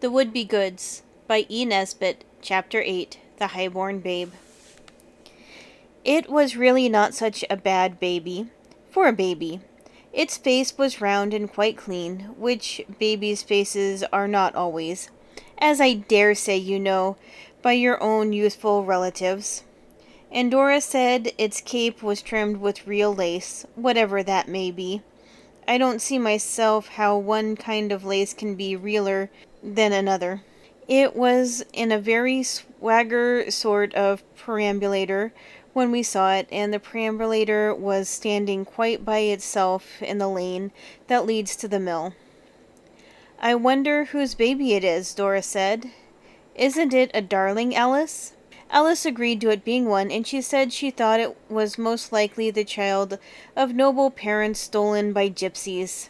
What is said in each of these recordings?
The Wouldbegoods by Nesbit, Chapter 8, The Highborn Babe. It was really not such a bad baby, for a baby. Its face was round and quite clean, which babies' faces are not always, as I dare say you know, by your own youthful relatives. And Dora said its cape was trimmed with real lace, whatever that may be. I don't see myself how one kind of lace can be realer than another. It was in a very swagger sort of perambulator when we saw it, and the perambulator was standing quite by itself in the lane that leads to the mill. "I wonder whose baby it is," Dora said. "Isn't it a darling, Alice?" Alice agreed to it being one, and she said she thought it was most likely the child of noble parents stolen by gypsies.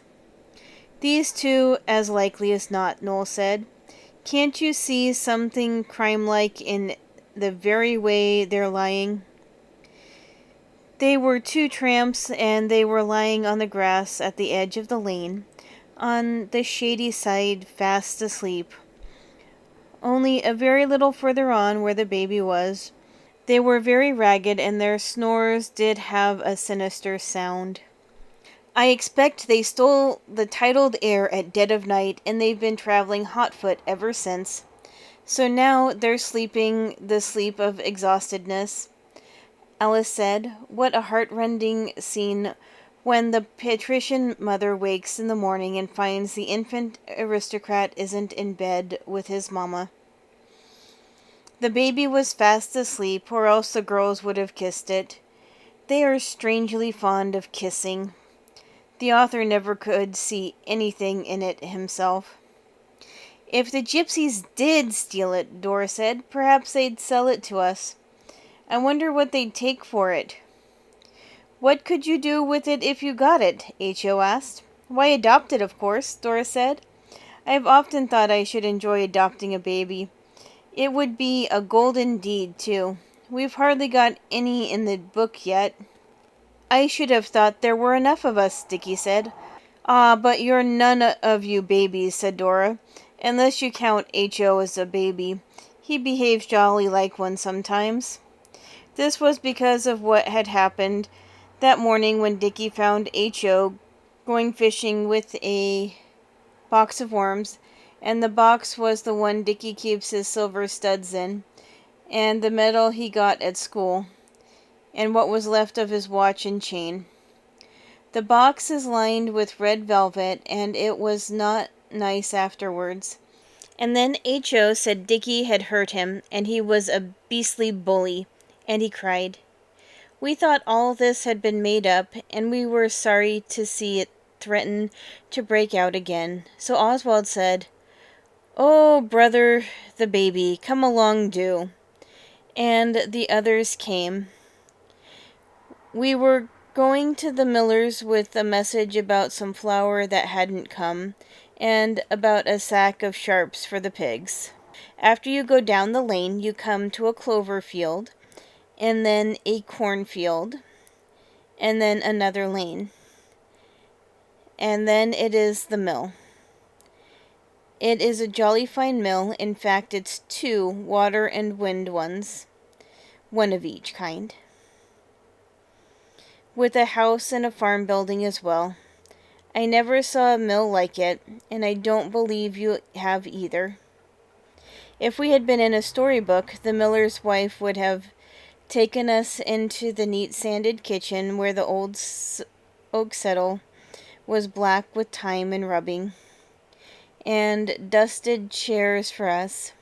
"These two, as likely as not," Noel said. "Can't you see something crime-like in the very way they're lying?" They were two tramps, and they were lying on the grass at the edge of the lane, on the shady side, fast asleep. Only a very little further on, where the baby was, they were very ragged, and their snores did have a sinister sound. "I expect they stole the titled air at dead of night, and they've been traveling hotfoot ever since. So now they're sleeping the sleep of exhaustedness," Alice said. "What a heart-rending scene when the patrician mother wakes in the morning and finds the infant aristocrat isn't in bed with his mamma." The baby was fast asleep, or else the girls would have kissed it. They are strangely fond of kissing. The author never could see anything in it himself. "If the gypsies did steal it," Dora said, "perhaps they'd sell it to us. I wonder what they'd take for it." "What could you do with it if you got it?" H.O. asked. "Why, adopt it, of course," Dora said. "I've often thought I should enjoy adopting a baby. It would be a golden deed, too. We've hardly got any in the book yet." "I should have thought there were enough of us," Dickie said. "Ah, but you're none of you babies," said Dora, "unless you count H.O. as a baby. He behaves jolly like one sometimes." This was because of what had happened that morning when Dickie found H.O. going fishing with a box of worms, and the box was the one Dickie keeps his silver studs in, and the medal he got at school, and what was left of his watch and chain. The box is lined with red velvet, and it was not nice afterwards. And then H.O. said Dickie had hurt him, and he was a beastly bully, and he cried. We thought all this had been made up, and we were sorry to see it threaten to break out again. So Oswald said, "Oh, brother the baby, come along do." And the others came. We were going to the miller's with a message about some flour that hadn't come, and about a sack of sharps for the pigs. After you go down the lane, you come to a clover field, and then a cornfield, and then another lane. And then it is the mill. It is a jolly fine mill. In fact, it's two water and wind ones, one of each kind, with a house and a farm building as well. I never saw a mill like it, and I don't believe you have either. If we had been in a storybook, the miller's wife would have taken us into the neat sanded kitchen where the old oak settle was black with time and rubbing, and dusted chairs for us,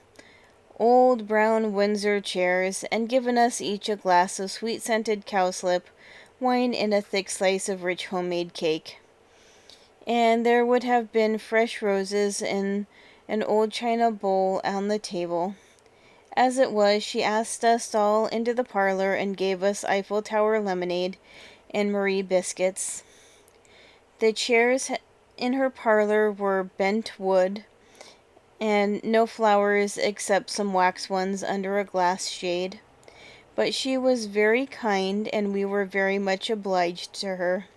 old brown Windsor chairs, and given us each a glass of sweet-scented cowslip wine and a thick slice of rich homemade cake. And there would have been fresh roses in an old china bowl on the table. As it was, she asked us all into the parlor and gave us Eiffel Tower lemonade and Marie biscuits. The chairs in her parlor were bent wood, and no flowers except some wax ones under a glass shade. But she was very kind, and we were very much obliged to her.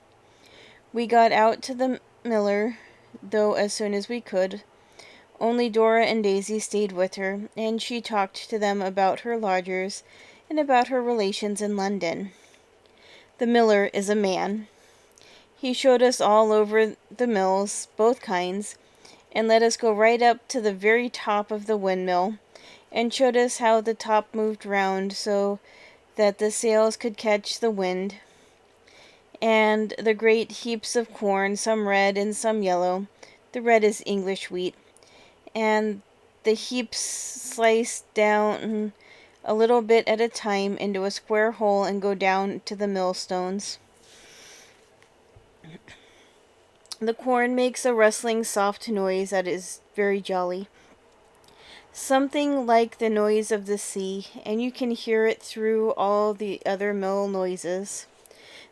We got out to the miller, though, as soon as we could. Only Dora and Daisy stayed with her, and she talked to them about her lodgers and about her relations in London. The miller is a man. He showed us all over the mills, both kinds, and let us go right up to the very top of the windmill, and showed us how the top moved round so that the sails could catch the wind, and the great heaps of corn, some red and some yellow. The red is English wheat, and the heaps sliced down a little bit at a time into a square hole and go down to the millstones. The corn makes a rustling soft noise that is very jolly, something like the noise of the sea, and you can hear it through all the other mill noises.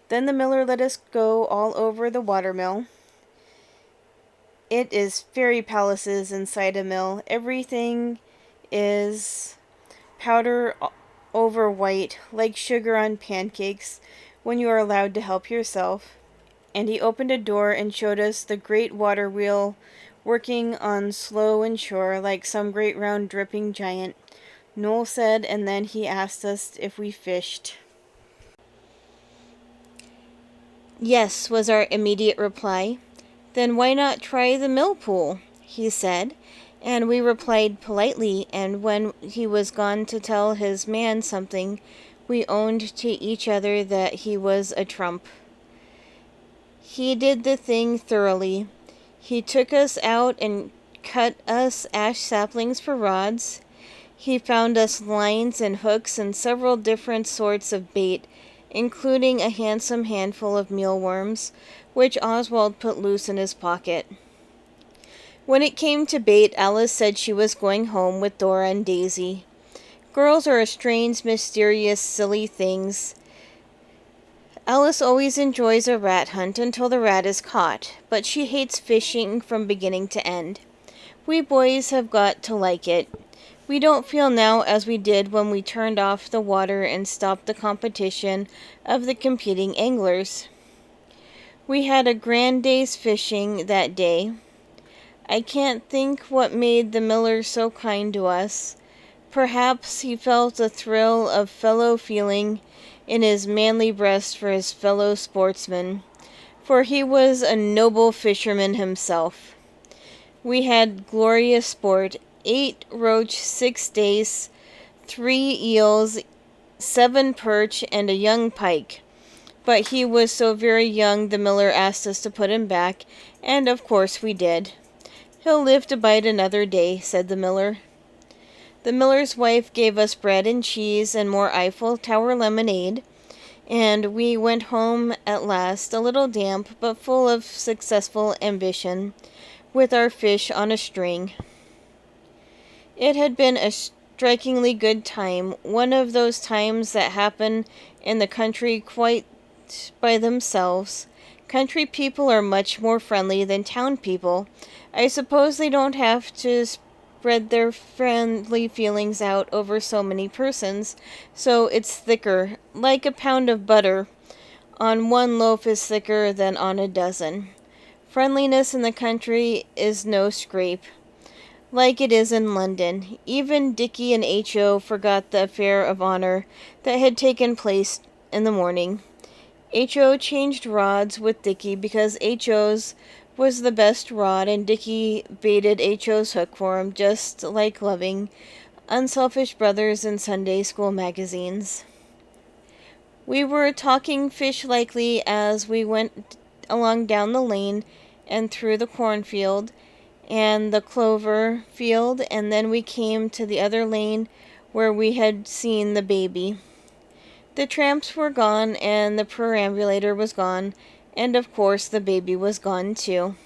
Then the miller let us go all over the watermill. It is fairy palaces inside a mill. Everything is powder over white, like sugar on pancakes, when you are allowed to help yourself. And he opened a door and showed us the great water wheel working on slow and sure, like some great round dripping giant. Noel said, and then he asked us if we fished. Yes, was our immediate reply. Then why not try the mill pool? He said, and we replied politely, and when he was gone to tell his man something, we owned to each other that he was a trump. He did the thing thoroughly. He took us out and cut us ash saplings for rods. He found us lines and hooks and several different sorts of bait, including a handsome handful of mealworms, which Oswald put loose in his pocket. When it came to bait, Alice said she was going home with Dora and Daisy. Girls are strange, mysterious, silly things. Alice always enjoys a rat hunt until the rat is caught, but she hates fishing from beginning to end. We boys have got to like it. We don't feel now as we did when we turned off the water and stopped the competition of the competing anglers. We had a grand day's fishing that day. I can't think what made the miller so kind to us. Perhaps he felt a thrill of fellow feeling in his manly breast for his fellow sportsmen, for he was a noble fisherman himself. We had glorious sport, 8 roach, 6 dace, 3 eels, 7 perch, and a young pike. But he was so very young the miller asked us to put him back, and of course we did. He'll live to bite another day, said the miller. The miller's wife gave us bread and cheese and more Eiffel Tower lemonade, and we went home at last, a little damp but full of successful ambition, with our fish on a string. It had been a strikingly good time, one of those times that happen in the country quite by themselves. Country people are much more friendly than town people. I suppose they don't have to spread their friendly feelings out over so many persons, so it's thicker, like a pound of butter on one loaf is thicker than on a dozen. Friendliness in the country is no scrape, like it is in London. Even Dickie and H.O. forgot the affair of honor that had taken place in the morning. H.O. changed rods with Dickie because H.O.'s was the best rod, and Dickie baited H.O.'s hook for him, just like loving, unselfish brothers in Sunday school magazines. We were talking fish likely as we went along down the lane and through the cornfield and the clover field, and then we came to the other lane where we had seen the baby. The tramps were gone, and the perambulator was gone, and of course the baby was gone too.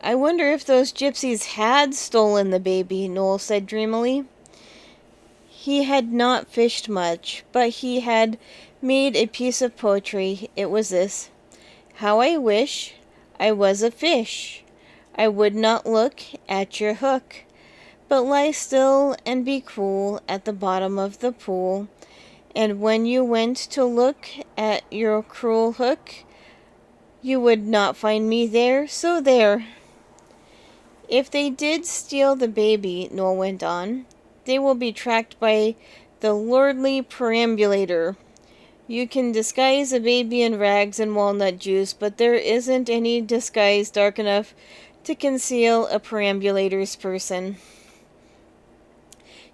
I wonder if those gypsies had stolen the baby, Noel said dreamily. He had not fished much, but he had made a piece of poetry. It was this: How I wish I was a fish. I would not look at your hook, but lie still and be cool at the bottom of the pool. And when you went to look at your cruel hook, you would not find me there, so there. If they did steal the baby, Noel went on, they will be tracked by the lordly perambulator. You can disguise a baby in rags and walnut juice, but there isn't any disguise dark enough to conceal a perambulator's person.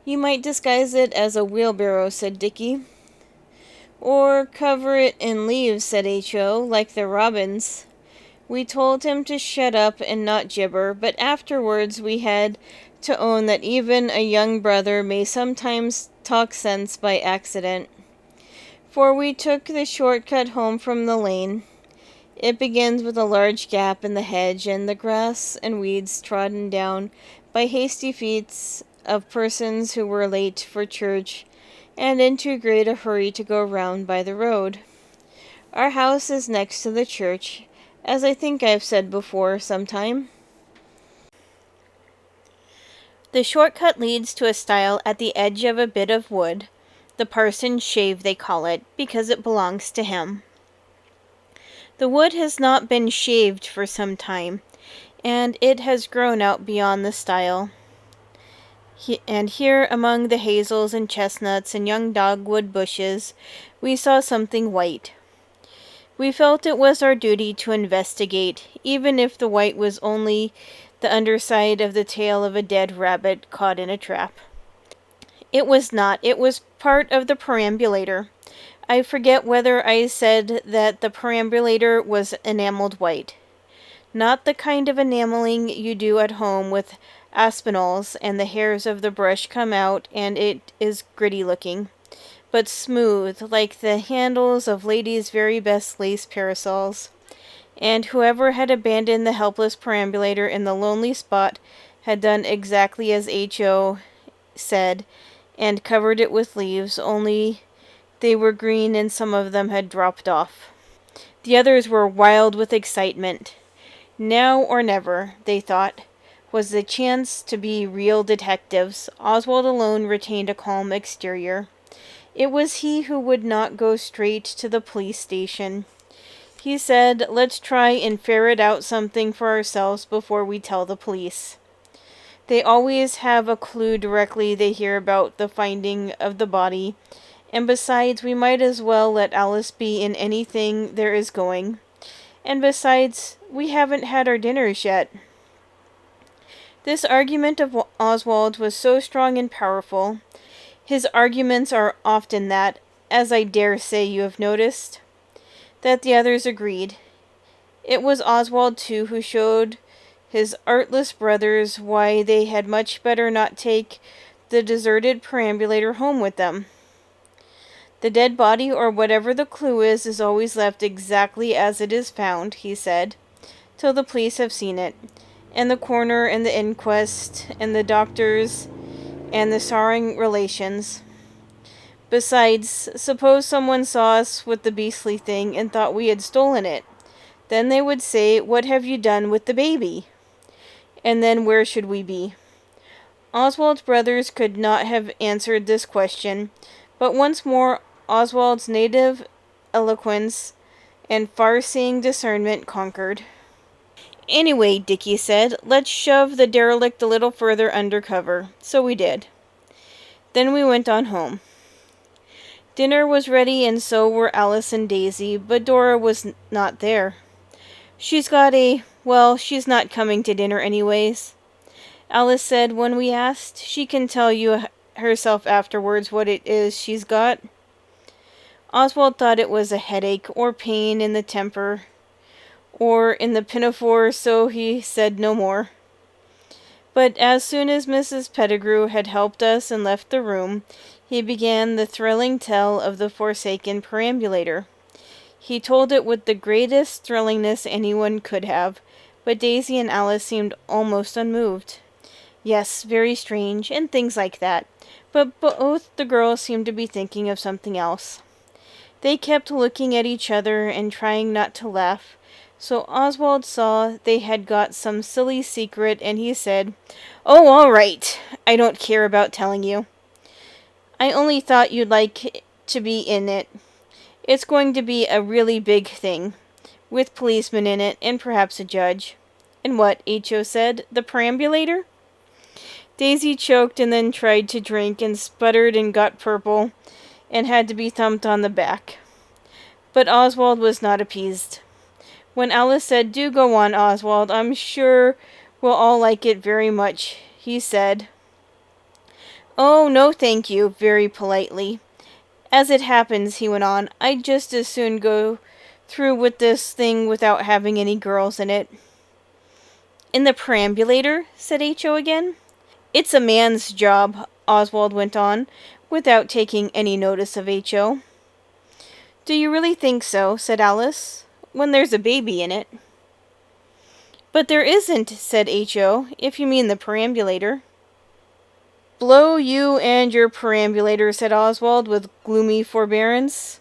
You might disguise it as a wheelbarrow, said Dickie. Or cover it in leaves, said H.O., like the robins. We told him to shut up and not gibber, but afterwards we had to own that even a young brother may sometimes talk sense by accident. For we took the short-cut home from the lane. It begins with a large gap in the hedge, and the grass and weeds trodden down by hasty feet of persons who were late for church, and in too great a hurry to go round by the road. Our house is next to the church, as I think I've said before sometime. The shortcut leads to a stile at the edge of a bit of wood. The parson's shave, they call it, because it belongs to him. The wood has not been shaved for some time, and it has grown out beyond the stile. And here, among the hazels and chestnuts and young dogwood bushes, we saw something white. We felt it was our duty to investigate, even if the white was only the underside of the tail of a dead rabbit caught in a trap. It was not. It was part of the perambulator. I forget whether I said that the perambulator was enameled white. Not the kind of enameling you do at home with aspinalls and the hairs of the brush come out and it is gritty looking, but smooth, like the handles of ladies' very best lace parasols. And whoever had abandoned the helpless perambulator in the lonely spot had done exactly as H.O. said, and covered it with leaves, only they were green and some of them had dropped off. The others were wild with excitement. Now or never, they thought, was the chance to be real detectives. Oswald alone retained a calm exterior. It was he who would not go straight to the police station. He said, let's try and ferret out something for ourselves before we tell the police. They always have a clue directly they hear about the finding of the body, and besides, we might as well let Alice be in anything there is going. And besides, we haven't had our dinners yet. This argument of Oswald's was so strong and powerful. His arguments are often that, as I dare say you have noticed, that the others agreed. It was Oswald, too, who showed his artless brothers why they had much better not take the deserted perambulator home with them. The dead body, or whatever the clue is always left exactly as it is found, he said, till the police have seen it, and the coroner and the inquest, and the doctors, and the sorrowing relations. Besides, suppose someone saw us with the beastly thing and thought we had stolen it. Then they would say, what have you done with the baby? And then where should we be? Oswald's brothers could not have answered this question, but once more Oswald's native eloquence and far-seeing discernment conquered. Anyway, Dickie said, let's shove the derelict a little further under cover. So we did. Then we went on home. Dinner was ready, and so were Alice and Daisy, but Dora was not there. She's not coming to dinner anyways, Alice said when we asked. She can tell you herself afterwards what it is she's got. Oswald thought it was a headache, or pain in the temper, or in the pinafore, so he said no more. But as soon as Mrs. Pettigrew had helped us and left the room, he began the thrilling tale of the forsaken perambulator. He told it with the greatest thrillingness anyone could have, but Daisy and Alice seemed almost unmoved. Yes, very strange, and things like that, but both the girls seemed to be thinking of something else. They kept looking at each other and trying not to laugh, so Oswald saw they had got some silly secret, and he said, "Oh, all right, I don't care about telling you. I only thought you'd like to be in it. It's going to be a really big thing, with policemen in it, and perhaps a judge." "And what?" H.O. said. "The perambulator?" Daisy choked and then tried to drink and sputtered and got purple and had to be thumped on the back. But Oswald was not appeased. When Alice said, "Do go on, Oswald, I'm sure we'll all like it very much," he said, "Oh, no thank you," very politely. "As it happens," he went on, "I'd just as soon go through with this thing without having any girls in it." "In the perambulator?" said H.O. again. "It's a man's job," Oswald went on, without taking any notice of H.O. "Do you really think so?" said Alice, "when there's a baby in it?" "But there isn't," said H.O., "if you mean the perambulator." "Blow you and your perambulator," said Oswald with gloomy forbearance.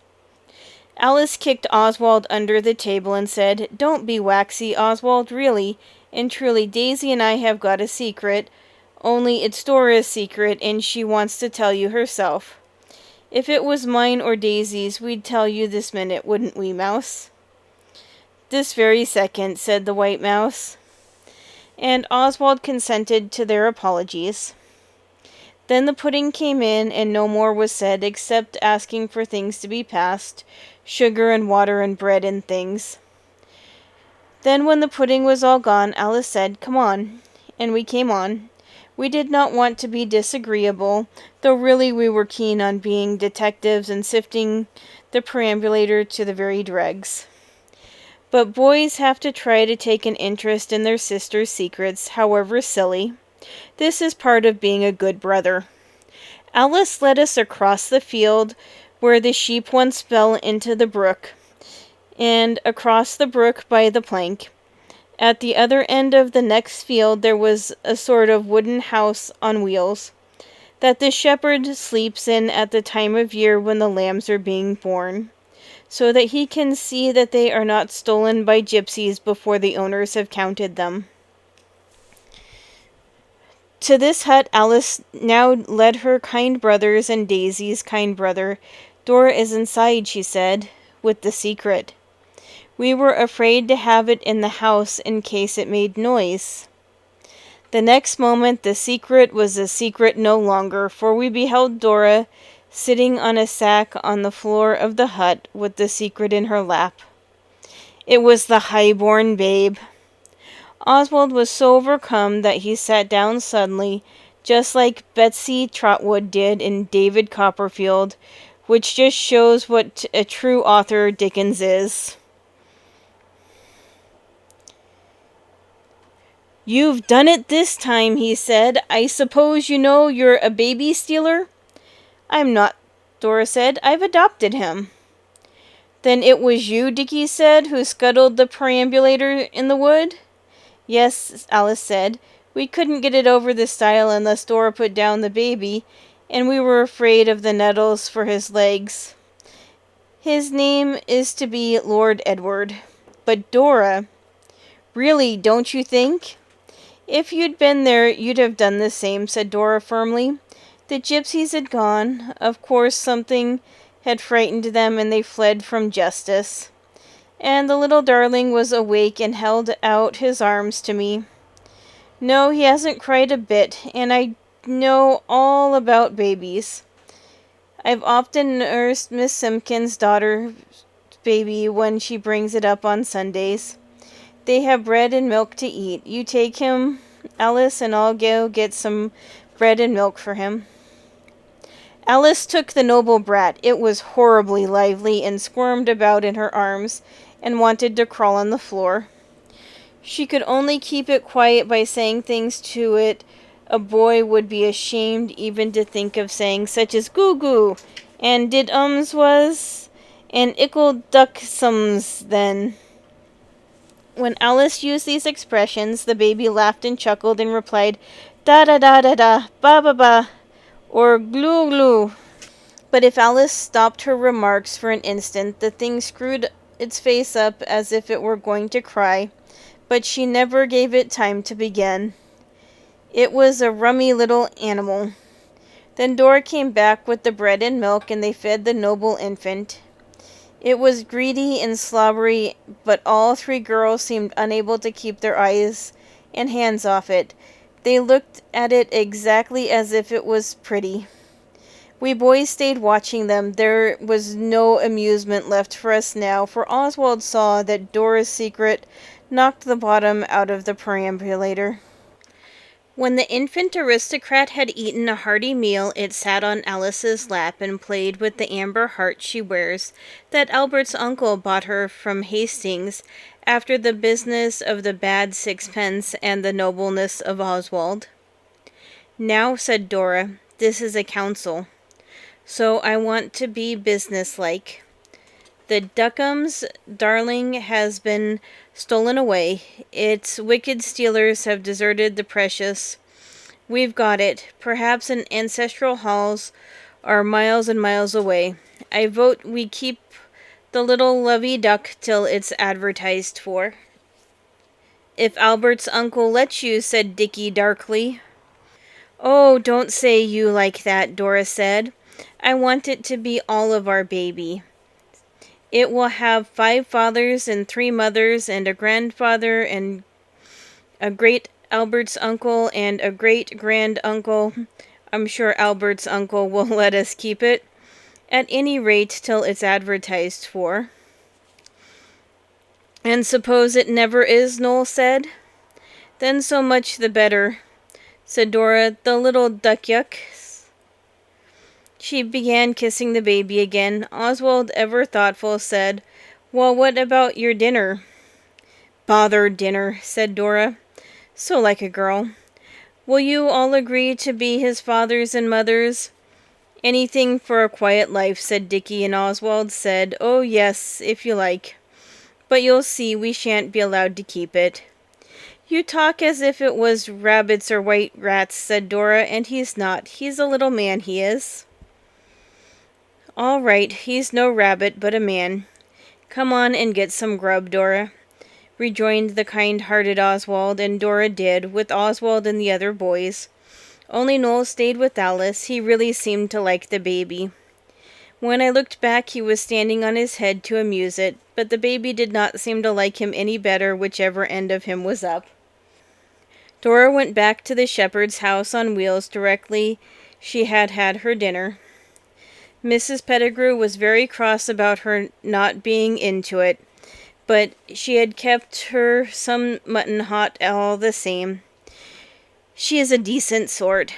Alice kicked Oswald under the table and said, "Don't be waxy, Oswald, really and truly Daisy and I have got a secret, only it's Dora's secret and she wants to tell you herself. If it was mine or Daisy's, we'd tell you this minute, wouldn't we, Mouse?" "This very second," said the White Mouse. And Oswald consented to their apologies. Then the pudding came in, and no more was said, except asking for things to be passed, sugar and water and bread and things. Then when the pudding was all gone, Alice said, "Come on," and we came on. We did not want to be disagreeable, though really we were keen on being detectives and sifting the perambulator to the very dregs. But boys have to try to take an interest in their sisters' secrets, however silly. This is part of being a good brother. Alice led us across the field where the sheep once fell into the brook, and across the brook by the plank. At the other end of the next field there was a sort of wooden house on wheels, that the shepherd sleeps in at the time of year when the lambs are being born, so that he can see that they are not stolen by gypsies before the owners have counted them. To this hut Alice now led her kind brothers and Daisy's kind brother. "Dora is inside," she said, "with the secret. We were afraid to have it in the house in case it made noise." The next moment the secret was a secret no longer, for we beheld Dora sitting on a sack on the floor of the hut with the secret in her lap. It was the high-born babe. Oswald was so overcome that he sat down suddenly, just like Betsy Trotwood did in David Copperfield, which just shows what a true author Dickens is. "You've done it this time," he said. "I suppose you know you're a baby stealer?" "I'm not," Dora said. "I've adopted him." "Then it was you," Dickie said, "who scuttled the perambulator in the wood?" "Yes," Alice said. "We couldn't get it over the stile unless Dora put down the baby, and we were afraid of the nettles for his legs. His name is to be Lord Edward. But Dora, really, don't you think?" "If you'd been there, you'd have done the same," said Dora firmly. "The gypsies had gone. Of course something had frightened them and they fled from justice. And the little darling was awake and held out his arms to me. No, he hasn't cried a bit, and I know all about babies. I've often nursed Miss Simpkins' daughter's baby when she brings it up on Sundays. They have bread and milk to eat. You take him, Alice, and I'll go get some bread and milk for him." Alice took the noble brat. It was horribly lively and squirmed about in her arms and wanted to crawl on the floor. She could only keep it quiet by saying things to it a boy would be ashamed even to think of saying, such as "goo goo," and "did was," and "ickle duck sums then." When Alice used these expressions, the baby laughed and chuckled and replied, "Da da da da da, ba ba ba," or "glue glue." But if Alice stopped her remarks for an instant, the thing screwed its face up as if it were going to cry, but she never gave it time to begin. It was a rummy little animal. Then Dora came back with the bread and milk, and they fed the noble infant. It was greedy and slobbery, but all three girls seemed unable to keep their eyes and hands off it. They looked at it exactly as if it was pretty. We boys stayed watching them. There was no amusement left for us now, for Oswald saw that Dora's secret knocked the bottom out of the perambulator. When the infant aristocrat had eaten a hearty meal, it sat on Alice's lap and played with the amber heart she wears that Albert's uncle bought her from Hastings after the business of the bad sixpence and the nobleness of Oswald. "Now," said Dora, "this is a council. So I want to be businesslike. The Duckham's darling has been stolen away. Its wicked stealers have deserted the precious. We've got it. Perhaps an ancestral halls are miles and miles away. I vote we keep the little lovey duck till it's advertised for." "If Albert's uncle lets you," said Dickie darkly. "Oh, don't say you like that," Dora said. "I want it to be all of our baby. It will have 5 fathers and 3 mothers and a grandfather and a great Albert's uncle and a great-grand uncle. I'm sure Albert's uncle will let us keep it, at any rate till it's advertised for." "And suppose it never is?" Noel said. "Then so much the better," said Dora. "The little duck-yuck." She began kissing the baby again. Oswald, ever thoughtful, said, "Well, what about your dinner?" "Bother dinner," said Dora. So like a girl. "Will you all agree to be his fathers and mothers?" "Anything for a quiet life," said Dickie, and Oswald said, "Oh yes, if you like. But you'll see we shan't be allowed to keep it." "You talk as if it was rabbits or white rats," said Dora, "and he's not. He's a little man, he is." "All right, he's no rabbit, but a man. Come on and get some grub, Dora," rejoined the kind-hearted Oswald, and Dora did, with Oswald and the other boys. Only Noel stayed with Alice. He really seemed to like the baby. When I looked back, he was standing on his head to amuse it, but the baby did not seem to like him any better, whichever end of him was up. Dora went back to the shepherd's house on wheels directly she had had her dinner. Mrs. Pettigrew was very cross about her not being into it, but she had kept her some mutton hot all the same. She is a decent sort.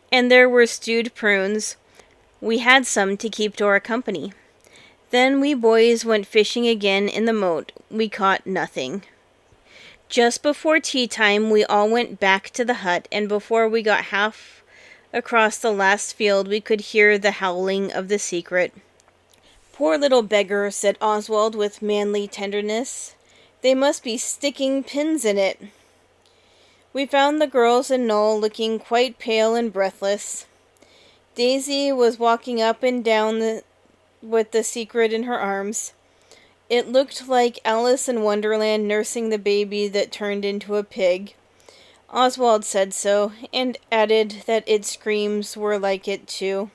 And there were stewed prunes. We had some to keep Dora company. Then we boys went fishing again in the moat. We caught nothing. Just before tea time we all went back to the hut, and before we got half across the last field we could hear the howling of the secret. "Poor little beggar," said Oswald with manly tenderness. "They must be sticking pins in it." We found the girls and Noel looking quite pale and breathless. Daisy was walking up and down with the secret in her arms. It looked like Alice in Wonderland nursing the baby that turned into a pig. Oswald said so, and added that its screams were like it too.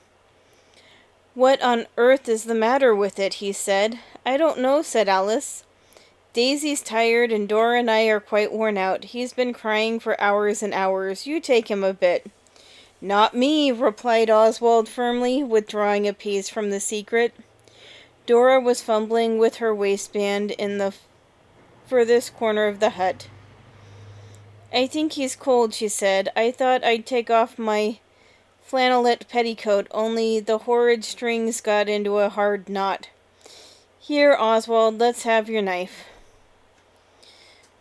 "What on earth is the matter with it?" he said. "I don't know," said Alice. "Daisy's tired, and Dora and I are quite worn out. He's been crying for hours and hours. You take him a bit." "Not me," replied Oswald firmly, withdrawing a piece from the secret. Dora was fumbling with her waistband in the furthest corner of the hut. "I think he's cold," she said. "I thought I'd take off my flannelette petticoat, only the horrid strings got into a hard knot. Here, Oswald, let's have your knife."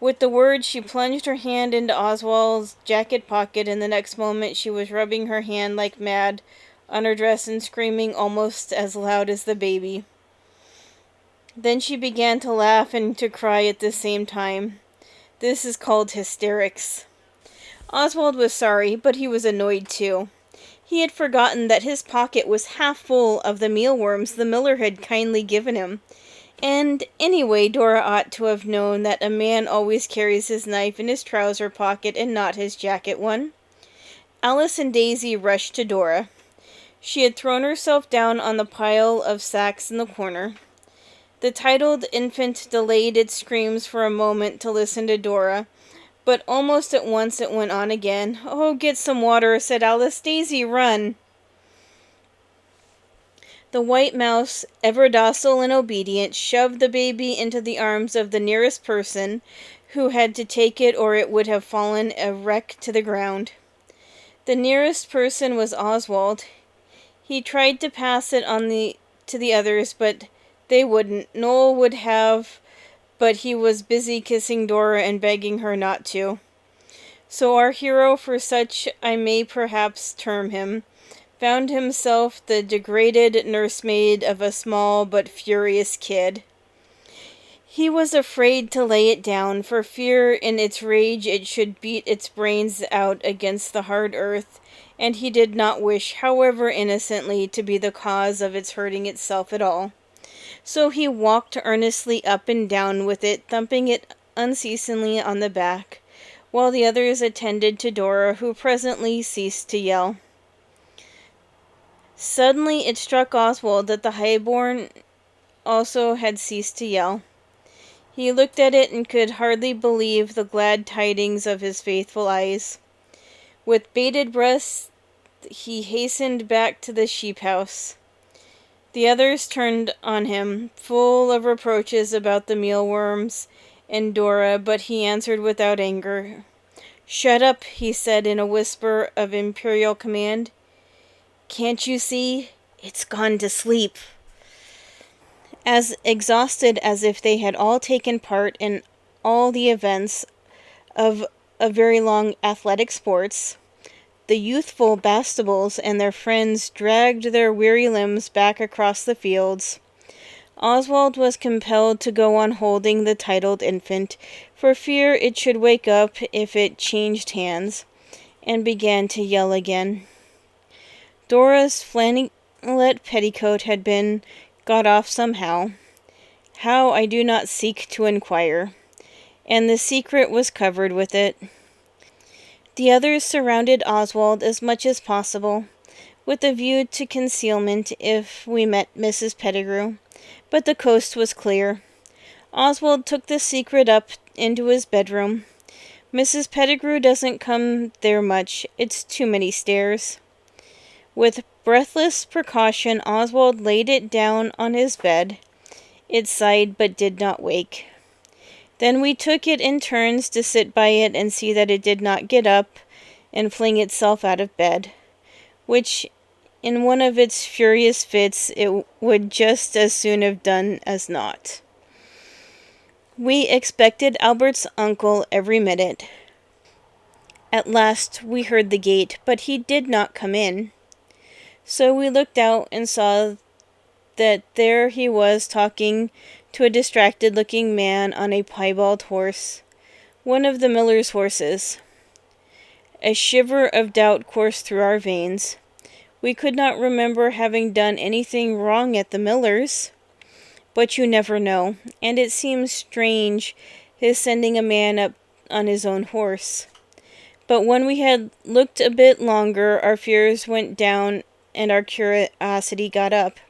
With the words she plunged her hand into Oswald's jacket pocket, and the next moment she was rubbing her hand like mad on her dress and screaming almost as loud as the baby. Then she began to laugh and to cry at the same time. This is called hysterics. Oswald was sorry, but he was annoyed too. He had forgotten that his pocket was half full of the mealworms the miller had kindly given him. And anyway, Dora ought to have known that a man always carries his knife in his trouser pocket and not his jacket one. Alice and Daisy rushed to Dora. She had thrown herself down on the pile of sacks in the corner. The titled infant delayed its screams for a moment to listen to Dora, but almost at once it went on again. "Oh, get some water," said Alice. "Daisy, run." The white mouse, ever docile and obedient, shoved the baby into the arms of the nearest person, who had to take it or it would have fallen a wreck to the ground. The nearest person was Oswald. He tried to pass it on to the others, but they wouldn't. Noel would have, but he was busy kissing Dora and begging her not to. So our hero, for such I may perhaps term him, found himself the degraded nursemaid of a small but furious kid. He was afraid to lay it down, for fear in its rage it should beat its brains out against the hard earth, and he did not wish, however innocently, to be the cause of its hurting itself at all. So he walked earnestly up and down with it, thumping it unceasingly on the back, while the others attended to Dora, who presently ceased to yell. Suddenly it struck Oswald that the highborn also had ceased to yell. He looked at it and could hardly believe the glad tidings of his faithful eyes. With bated breath he hastened back to the sheep-house. The others turned on him, full of reproaches about the mealworms and Dora, but he answered without anger. "Shut up," he said in a whisper of imperial command. "Can't you see? It's gone to sleep." As exhausted as if they had all taken part in all the events of a very long athletic sports, the youthful Bastables and their friends dragged their weary limbs back across the fields. Oswald was compelled to go on holding the titled infant, for fear it should wake up if it changed hands, and began to yell again. Dora's flannelette petticoat had been got off somehow. How, I do not seek to inquire, and the secret was covered with it. The others surrounded Oswald as much as possible, with a view to concealment if we met Mrs. Pettigrew, but the coast was clear. Oswald took the secret up into his bedroom. Mrs. Pettigrew doesn't come there much, it's too many stairs. With breathless precaution, Oswald laid it down on his bed. It sighed but did not wake. Then we took it in turns to sit by it and see that it did not get up and fling itself out of bed, which in one of its furious fits it would just as soon have done as not. We expected Albert's uncle every minute. At last we heard the gate, but he did not come in. So we looked out and saw that there he was talking to a distracted-looking man on a piebald horse, one of the miller's horses. A shiver of doubt coursed through our veins. We could not remember having done anything wrong at the miller's, but you never know, and it seems strange his sending a man up on his own horse. But when we had looked a bit longer, our fears went down and our curiosity got up,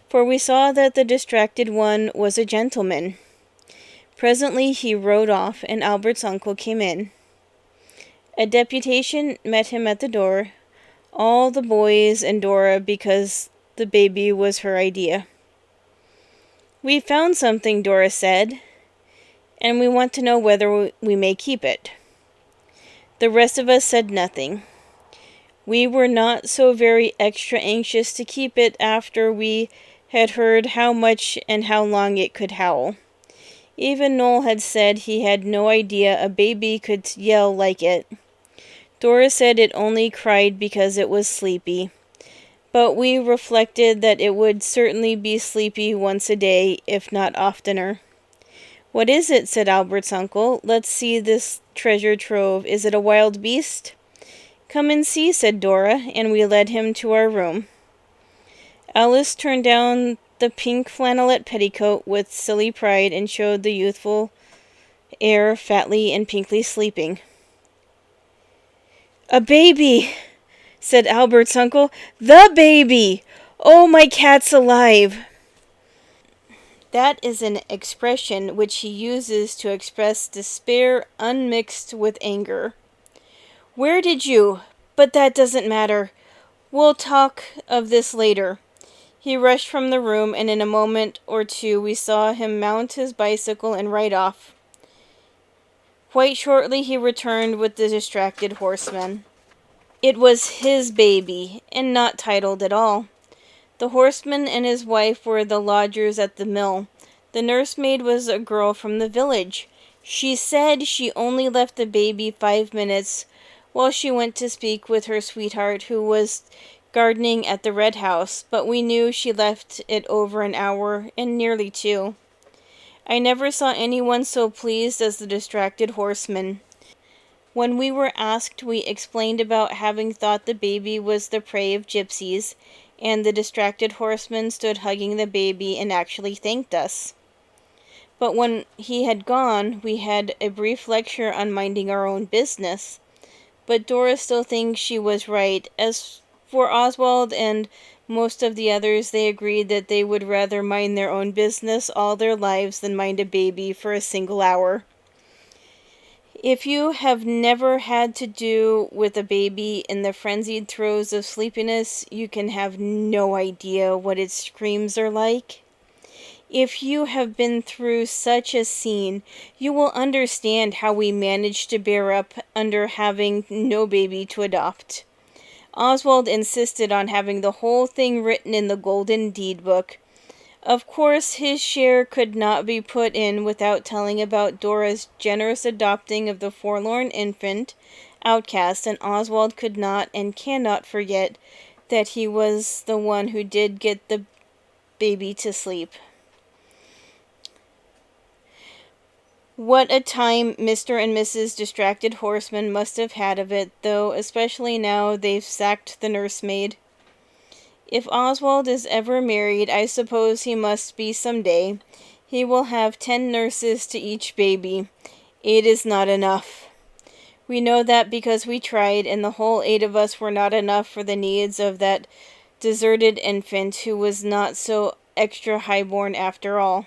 for we saw that the distracted one was a gentleman. Presently he rode off, and Albert's uncle came in. A deputation met him at the door, all the boys and Dora, because the baby was her idea. "We found something," Dora said, "and we want to know whether we may keep it." The rest of us said nothing. We were not so very extra anxious to keep it after we had heard how much and how long it could howl. Even Noel had said he had no idea a baby could yell like it. Dora said it only cried because it was sleepy, but we reflected that it would certainly be sleepy once a day, if not oftener. "What is it?" said Albert's uncle. "Let's see this treasure trove. Is it a wild beast?" "Come and see," said Dora, and we led him to our room. Alice turned down the pink flannelette petticoat with silly pride and showed the youthful heir fatly and pinkly sleeping. "A baby!" said Albert's uncle. "The baby! Oh, my cat's alive!" That is an expression which he uses to express despair unmixed with anger. Where did you? But that doesn't matter. We'll talk of this later. He rushed from the room, and in a moment or two we saw him mount his bicycle and ride off. Quite shortly he returned with the distracted horseman. It was his baby, and not titled at all. The horseman and his wife were the lodgers at the mill. The nursemaid was a girl from the village. She said she only left the baby 5 minutes while she went to speak with her sweetheart who was gardening at the Red House, but we knew she left it over an hour, and nearly 2. I never saw anyone so pleased as the distracted horseman. When we were asked, we explained about having thought the baby was the prey of gypsies, and the distracted horseman stood hugging the baby and actually thanked us. But when he had gone, we had a brief lecture on minding our own business. But Dora still thinks she was right. As for Oswald and most of the others, they agreed that they would rather mind their own business all their lives than mind a baby for a single hour. If you have never had to do with a baby in the frenzied throes of sleepiness, you can have no idea what its screams are like. If you have been through such a scene, you will understand how we managed to bear up under having no baby to adopt. Oswald insisted on having the whole thing written in the Golden Deed Book. Of course, his share could not be put in without telling about Dora's generous adopting of the forlorn infant, outcast, and Oswald could not and cannot forget that he was the one who did get the baby to sleep. What a time Mr. and Mrs. Distracted Horseman must have had of it, though, especially now they've sacked the nursemaid. If Oswald is ever married, I suppose he must be some day. He will have 10 nurses to each baby. 8 is not enough. We know that because we tried, and the whole 8 of us were not enough for the needs of that deserted infant who was not so extra highborn after all.